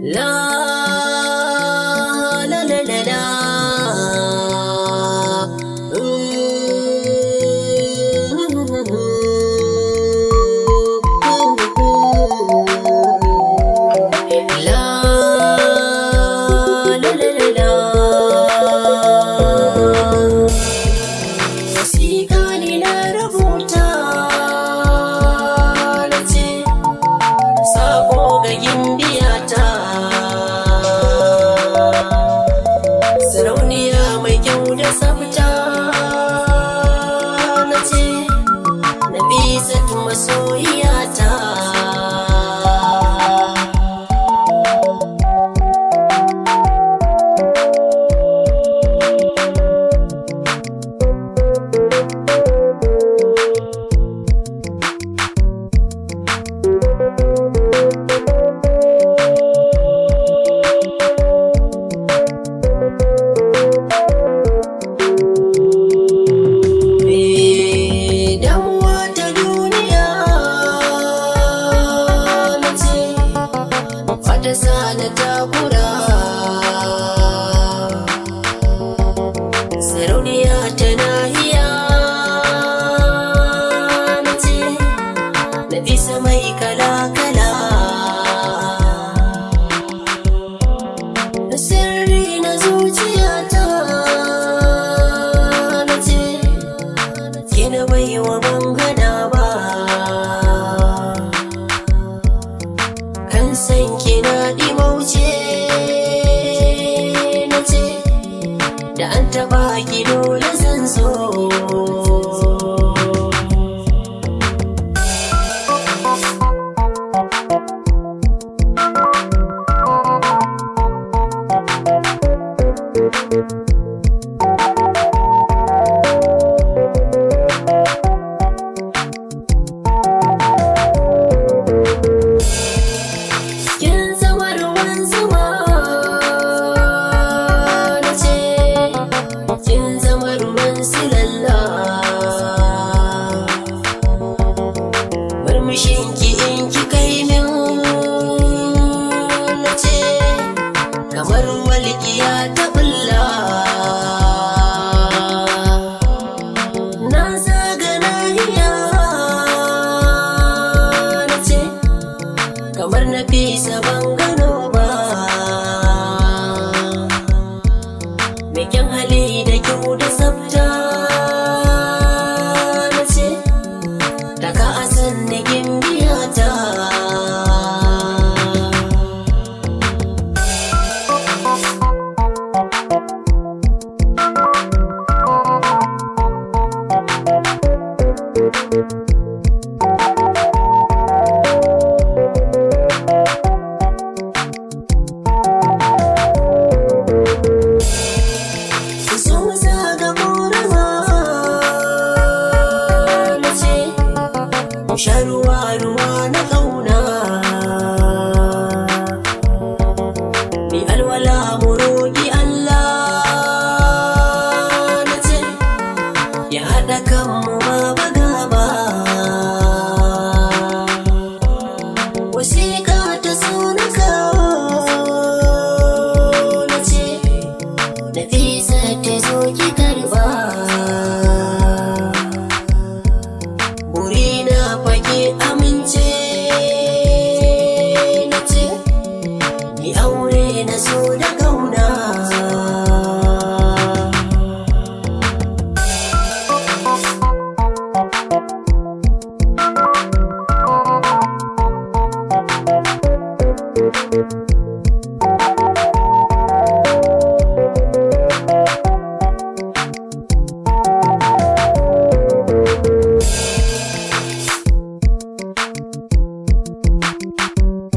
La la la la la. La la la la la. Wasiƙa ne na rubuta na ce sako ga gimbiyata, sarauniya mai kyau da tsafta na ce Nafisatu masoyiyata. Sana takura sarauniya ta nahiya na ce Nafisa mai kala-kala da sirri na zuciyata na ce kina baiwa bangana ba kan san kina dimauce na ce da an taba ki dole zan zo. Murmushinki in ki kai min na ce kamar walƙiya ta bulla, na zaga nahiya na ce kamar Nafisa ban gano ba, mai kyan hali da kyau da tsafta na ce daga asan ne gimbiyata. Sun zaga ƙorama na ce sha ruwa na ƙauna, mi alwala mu roƙi Allah na ce ya haɗa kanmu ba gaba. Wasiƙa ta so na kawo na ce Nafisa ta zo ki karɓa, burina fage amince na ce ni aure na so da ƙauna.